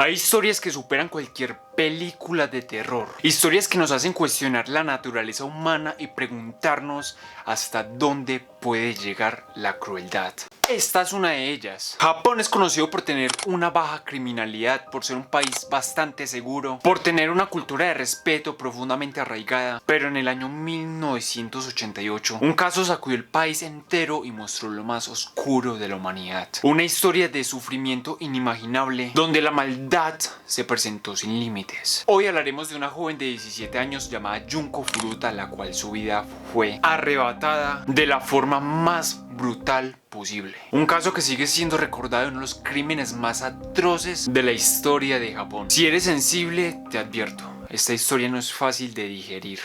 Hay historias que superan cualquier película de terror. Historias que nos hacen cuestionar la naturaleza humana y preguntarnos hasta dónde puede llegar la crueldad. Esta es una de ellas. Japón es conocido por tener una baja criminalidad, por ser un país bastante seguro, por tener una cultura de respeto profundamente arraigada, pero en el año 1988 un caso sacudió el país entero y mostró lo más oscuro de la humanidad. Una historia de sufrimiento inimaginable, donde la maldad se presentó sin límites. Hoy hablaremos de una joven de 17 años llamada Junko Furuta, la cual su vida fue arrebatada de la forma más brutal posible. Un caso que sigue siendo recordado en uno de los crímenes más atroces de la historia de Japón. Si eres sensible, te advierto, esta historia no es fácil de digerir.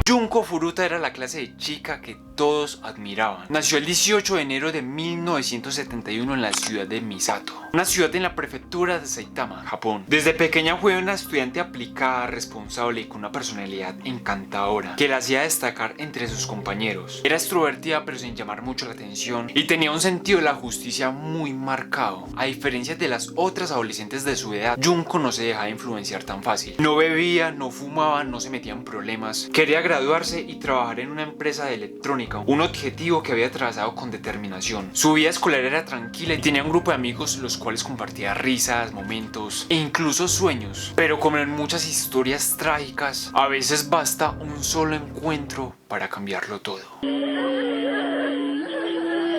Junko Furuta era la clase de chica que todos admiraban. Nació el 18 de enero de 1971 en la ciudad de Misato, una ciudad en la prefectura de Saitama, Japón. Desde pequeña fue una estudiante aplicada, responsable y con una personalidad encantadora que la hacía destacar entre sus compañeros. Era extrovertida pero sin llamar mucho la atención y tenía un sentido de la justicia muy marcado. A diferencia de las otras adolescentes de su edad, Junko no se dejaba influenciar tan fácil. No bebía, no fumaba, no se metía en problemas. Quería graduarse y trabajar en una empresa de electrónica, un objetivo que había trazado con determinación. Su vida escolar era tranquila y tenía un grupo de amigos los cuales compartía risas, momentos e incluso sueños. Pero como en muchas historias trágicas, a veces basta un solo encuentro para cambiarlo todo.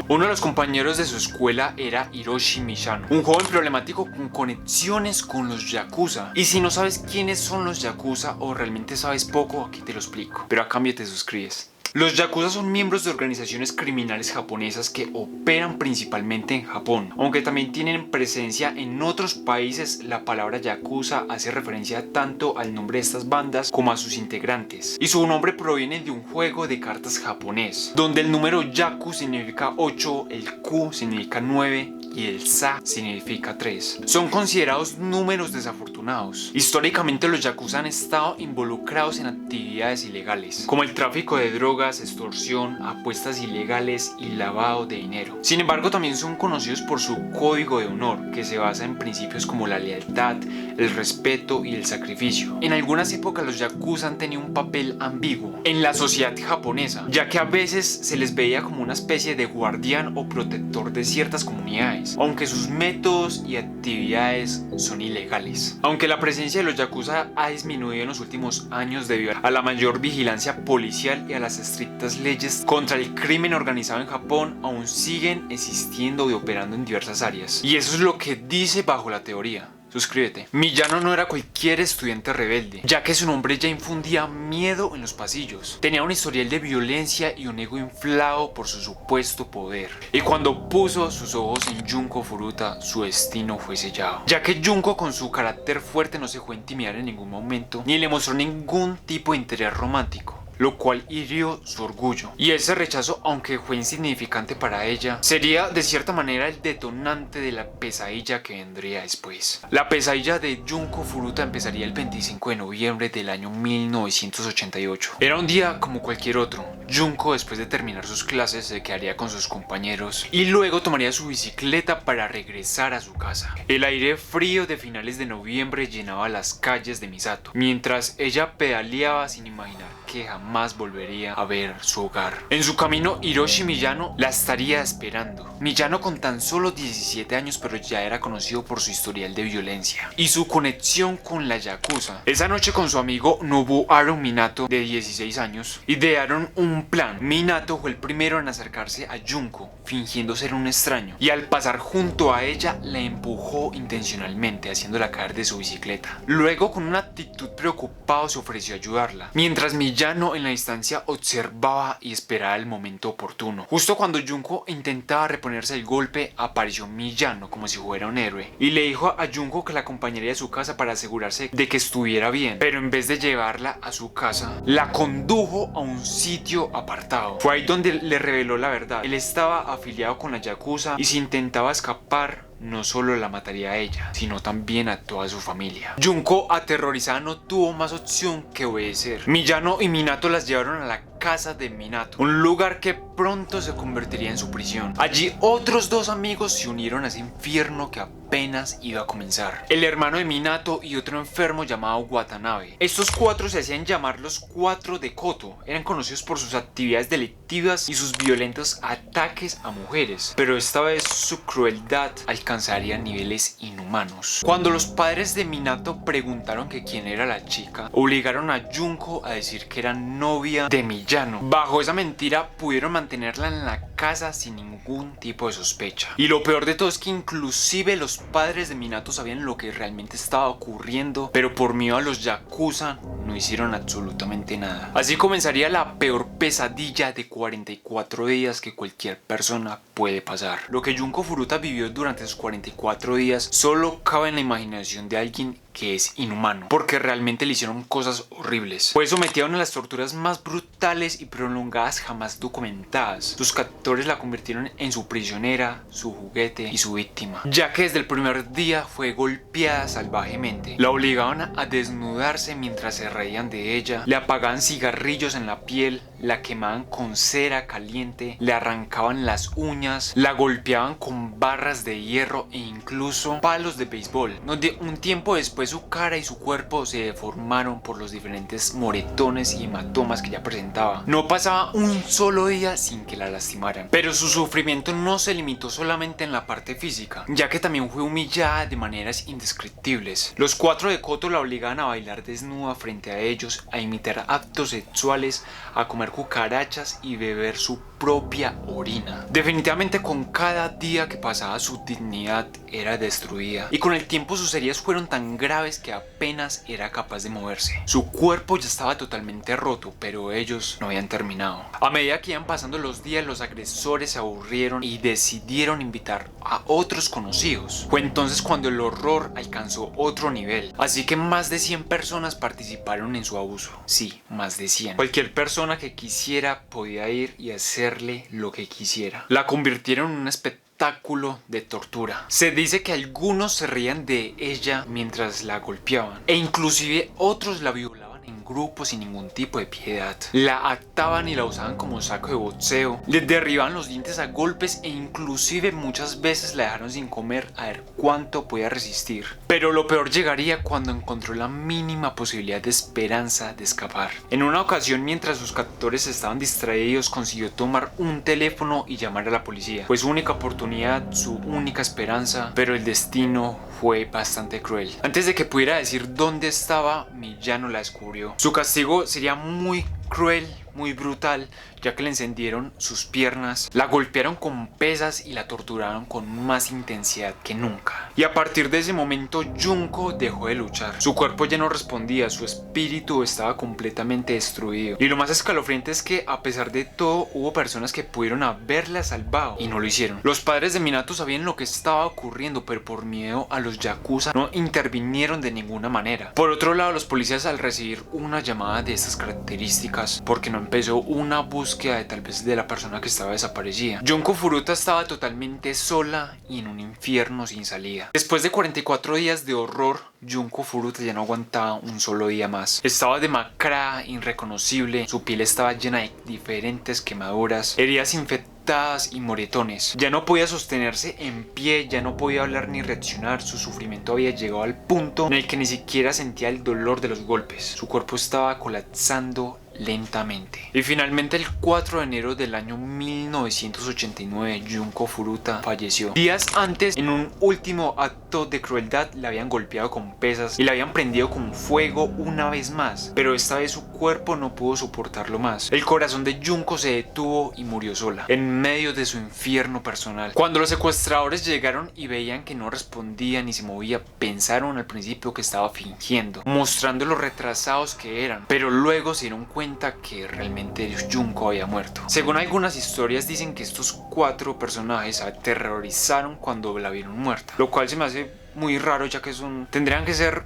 Uno de los compañeros de su escuela era Hiroshi Miyano, un joven problemático con conexiones con los yakuza. Y si no sabes quiénes son los yakuza o realmente sabes poco, aquí te lo explico, pero a cambio te suscribes. Los yakuza son miembros de organizaciones criminales japonesas que operan principalmente en Japón. Aunque también tienen presencia en otros países, la palabra yakuza hace referencia tanto al nombre de estas bandas como a sus integrantes. Y su nombre proviene de un juego de cartas japonés, donde el número yaku significa 8, el ku significa 9 y el sa significa 3. Son considerados números desafortunados. Históricamente los yakuza han estado involucrados en actividades ilegales, como el tráfico de drogas, extorsión, apuestas ilegales y lavado de dinero. Sin embargo, también son conocidos por su código de honor, que se basa en principios como la lealtad, el respeto y el sacrificio. En algunas épocas los yakuza han tenido un papel ambiguo en la sociedad japonesa, ya que a veces se les veía como una especie de guardián o protector de ciertas comunidades, aunque sus métodos y actividades son ilegales. Aunque la presencia de los yakuza ha disminuido en los últimos años debido a la mayor vigilancia policial y a las estrictas leyes contra el crimen organizado en Japón, aún siguen existiendo y operando en diversas áreas. Y eso es lo que dice bajo la teoría. Suscríbete. Miyano no era cualquier estudiante rebelde, ya que su nombre ya infundía miedo en los pasillos. Tenía un historial de violencia y un ego inflado por su supuesto poder. Y cuando puso sus ojos en Junko Furuta, su destino fue sellado. Ya que Junko, con su carácter fuerte, no se dejó intimidar en ningún momento, ni le mostró ningún tipo de interés romántico, lo cual hirió su orgullo. Y ese rechazo, aunque fue insignificante para ella, sería de cierta manera el detonante de la pesadilla que vendría después. La pesadilla de Junko Furuta empezaría el 25 de noviembre del año 1988. Era un día como cualquier otro. Junko, después de terminar sus clases, se quedaría con sus compañeros y luego tomaría su bicicleta para regresar a su casa. El aire frío de finales de noviembre llenaba las calles de Misato, mientras ella pedaleaba sin imaginar que jamás volvería a ver su hogar. En su camino, Hiroshi Miyano la estaría esperando. Miyano, con tan solo 17 años, pero ya era conocido por su historial de violencia y su conexión con la yakuza. Esa noche, con su amigo Nobuharu Minato, de 16 años, idearon un plan. Minato fue el primero en acercarse a Junko, fingiendo ser un extraño, y al pasar junto a ella, la empujó intencionalmente, haciéndola caer de su bicicleta. Luego, con una actitud preocupada, se ofreció a ayudarla, mientras Miyano en la distancia observaba y esperaba el momento oportuno. Justo cuando Junko intentaba reponerse del golpe, apareció Miyano como si fuera un héroe y le dijo a Junko que la acompañaría a su casa para asegurarse de que estuviera bien, pero en vez de llevarla a su casa, la condujo a un sitio apartado. Fue ahí donde le reveló la verdad. Él estaba afiliado con la yakuza y si intentaba escapar, no solo la mataría a ella, sino también a toda su familia. Junko, aterrorizada, no tuvo más opción que obedecer. Miyano y Minato las llevaron a la casa de Minato, un lugar que pronto se convertiría en su prisión. Allí otros dos amigos se unieron a ese infierno que apenas iba a comenzar: el hermano de Minato y otro enfermo llamado Watanabe. Estos cuatro se hacían llamar los Cuatro de Koto. Eran conocidos por sus actividades delictivas y sus violentos ataques a mujeres, pero esta vez su crueldad alcanzaría niveles inhumanos. Cuando los padres de Minato preguntaron que quién era la chica, obligaron a Junko a decir que era novia de Miyano. Bajo esa mentira pudieron mantenerla en la casa sin ningún tipo de sospecha. Y lo peor de todo es que inclusive los padres de Minato sabían lo que realmente estaba ocurriendo, pero por miedo a los yakuza no hicieron absolutamente nada. Así comenzaría la peor pesadilla de 44 días que cualquier persona puede pasar. Lo que Junko Furuta vivió durante esos 44 días solo cabe en la imaginación de alguien que es inhumano, porque realmente le hicieron cosas horribles. Fue sometido a una de las torturas más brutales y prolongadas jamás documentadas. Sus captores la convirtieron en su prisionera, su juguete y su víctima, ya que desde el primer día fue golpeada salvajemente. La obligaban a desnudarse mientras se reían de ella, le apagaban cigarrillos en la piel, la quemaban con cera caliente, le arrancaban las uñas, la golpeaban con barras de hierro e incluso palos de béisbol. Un tiempo después su cara y su cuerpo se deformaron por los diferentes moretones y hematomas que ya presentaba. No pasaba un solo día sin que la lastimaran. Pero su sufrimiento no se limitó solamente en la parte física, ya que también fue humillada de maneras indescriptibles. Los Cuatro de Koto la obligaban a bailar desnuda frente a ellos, a imitar actos sexuales, a comer cucarachas y beber su propia orina. Definitivamente con cada día que pasaba su dignidad era destruida, y con el tiempo sus heridas fueron tan graves que apenas era capaz de moverse. Su cuerpo ya estaba totalmente roto, pero ellos no habían terminado. A medida que iban pasando los días, los agresores se aburrieron y decidieron invitar a otros conocidos. Fue entonces cuando el horror alcanzó otro nivel, así que más de 100 personas participaron en su abuso. Sí, más de 100. Cualquier persona que quisiera podía ir y hacerle lo que quisiera. La convirtieron en un espectáculo de tortura. Se dice que algunos se reían de ella mientras la golpeaban, e inclusive otros la violaban en grupo sin ningún tipo de piedad. La ataban y la usaban como saco de boxeo, les derribaban los dientes a golpes e inclusive muchas veces la dejaron sin comer a ver cuánto podía resistir. Pero lo peor llegaría cuando encontró la mínima posibilidad de esperanza de escapar. En una ocasión, mientras sus captores estaban distraídos, consiguió tomar un teléfono y llamar a la policía. Fue su única oportunidad, su única esperanza, pero el destino fue bastante cruel. Antes de que pudiera decir dónde estaba, Miyano la descubrió. Su castigo sería muy cruel, muy brutal, ya que le encendieron sus piernas, la golpearon con pesas y la torturaron con más intensidad que nunca. Y a partir de ese momento Junko dejó de luchar. Su cuerpo ya no respondía, su espíritu estaba completamente destruido. Y lo más escalofriante es que a pesar de todo hubo personas que pudieron haberla salvado y no lo hicieron. Los padres de Minato sabían lo que estaba ocurriendo, pero por miedo a los yakuza no intervinieron de ninguna manera. Por otro lado, los policías, al recibir una llamada de estas características, porque no empezó una búsqueda de tal vez de la persona que estaba desaparecida, Junko Furuta estaba totalmente sola y en un infierno sin salida. Después de 44 días de horror, Junko Furuta ya no aguantaba un solo día más. Estaba demacrada, irreconocible, su piel estaba llena de diferentes quemaduras, heridas infectadas y moretones. Ya no podía sostenerse en pie, ya no podía hablar ni reaccionar. Su sufrimiento había llegado al punto en el que ni siquiera sentía el dolor de los golpes. Su cuerpo estaba colapsando lentamente. Y finalmente el 4 de enero del año 1989 Junko Furuta falleció. Días antes, en un último acto de crueldad, la habían golpeado con pesas y la habían prendido con fuego una vez más, pero esta vez su cuerpo no pudo soportarlo más. El corazón de Junko se detuvo y murió sola, en medio de su infierno personal. Cuando los secuestradores llegaron y veían que no respondía ni se movía, pensaron al principio que estaba fingiendo, mostrando lo retrasados que eran, pero luego se dieron cuenta que realmente Junko había muerto. Según algunas historias, dicen que estos 4 personajes se aterrorizaron cuando la vieron muerta, lo cual se me hace muy raro, ya que tendrían que ser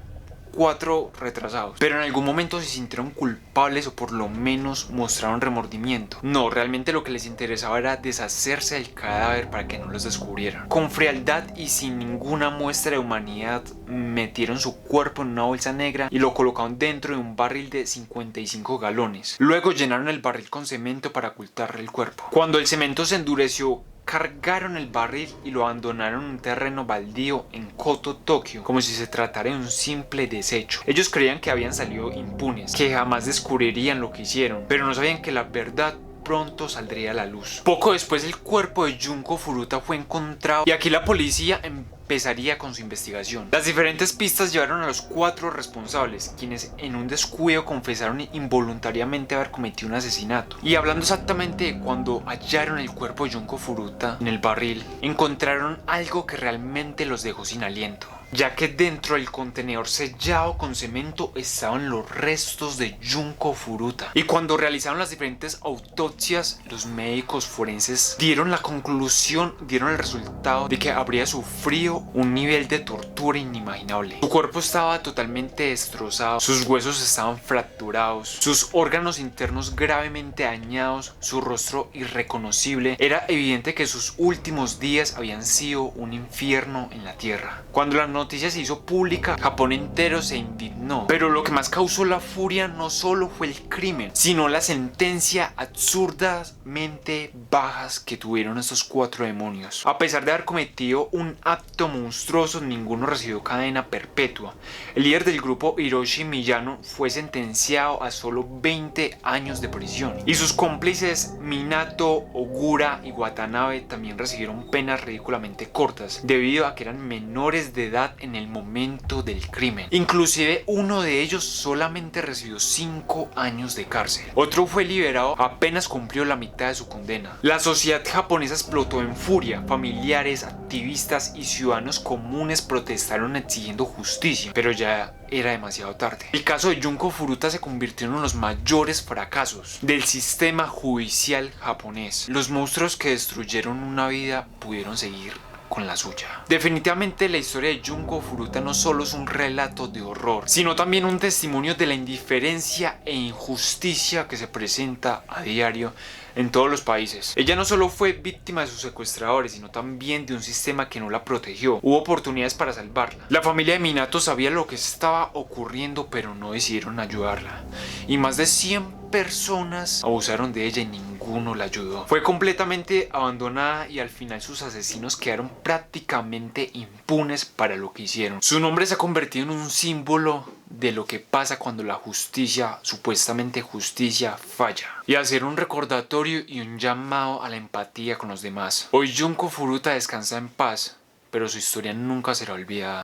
4 retrasados. Pero en algún momento se sintieron culpables o por lo menos mostraron remordimiento. No, realmente lo que les interesaba era deshacerse del cadáver para que no los descubrieran. Con frialdad y sin ninguna muestra de humanidad, metieron su cuerpo en una bolsa negra y lo colocaron dentro de un barril de 55 galones. Luego llenaron el barril con cemento para ocultar el cuerpo. Cuando el cemento se endureció, cargaron el barril y lo abandonaron en un terreno baldío en Koto, Tokio, como si se tratara de un simple desecho. Ellos creían que habían salido impunes, que jamás descubrirían lo que hicieron, pero no sabían que la verdad pronto saldría a la luz. Poco después el cuerpo de Junko Furuta fue encontrado y aquí la policía empezaría con su investigación. Las diferentes pistas llevaron a los 4 responsables, quienes en un descuido confesaron involuntariamente haber cometido un asesinato. Y hablando exactamente de cuando hallaron el cuerpo de Junko Furuta en el barril, encontraron algo que realmente los dejó sin aliento, ya que dentro del contenedor sellado con cemento estaban los restos de Junko Furuta. Y cuando realizaron las diferentes autopsias, los médicos forenses dieron el resultado de que habría sufrido un nivel de tortura inimaginable. Su cuerpo estaba totalmente destrozado, sus huesos estaban fracturados, sus órganos internos gravemente dañados, su rostro irreconocible. Era evidente que sus últimos días habían sido un infierno en la tierra. Cuando la noticia se hizo pública, Japón entero se indignó. Pero lo que más causó la furia no solo fue el crimen, sino la sentencia absurdamente bajas que tuvieron estos 4 demonios. A pesar de haber cometido un acto monstruoso, ninguno recibió cadena perpetua. El líder del grupo, Hiroshi Miyano, fue sentenciado a solo 20 años de prisión. Y sus cómplices Minato, Ogura y Watanabe también recibieron penas ridículamente cortas, debido a que eran menores de edad en el momento del crimen. Inclusive uno de ellos solamente recibió 5 años de cárcel. Otro fue liberado apenas cumplió la mitad de su condena. La sociedad japonesa explotó en furia. Familiares, activistas y ciudadanos comunes protestaron exigiendo justicia, pero ya era demasiado tarde. El caso de Junko Furuta se convirtió en uno de los mayores fracasos del sistema judicial japonés. Los monstruos que destruyeron una vida pudieron seguir con la suya. Definitivamente la historia de Junko Furuta no solo es un relato de horror, sino también un testimonio de la indiferencia e injusticia que se presenta a diario en todos los países. Ella no solo fue víctima de sus secuestradores, sino también de un sistema que no la protegió. Hubo oportunidades para salvarla. La familia de Minato sabía lo que estaba ocurriendo, pero no decidieron ayudarla. Y más de 100 personas abusaron de ella y ninguno la ayudó. Fue completamente abandonada y al final sus asesinos quedaron prácticamente impunes para lo que hicieron. Su nombre se ha convertido en un símbolo de lo que pasa cuando la justicia, supuestamente justicia, falla. Y hacer un recordatorio y un llamado a la empatía con los demás. Hoy Junko Furuta descansa en paz, pero su historia nunca será olvidada.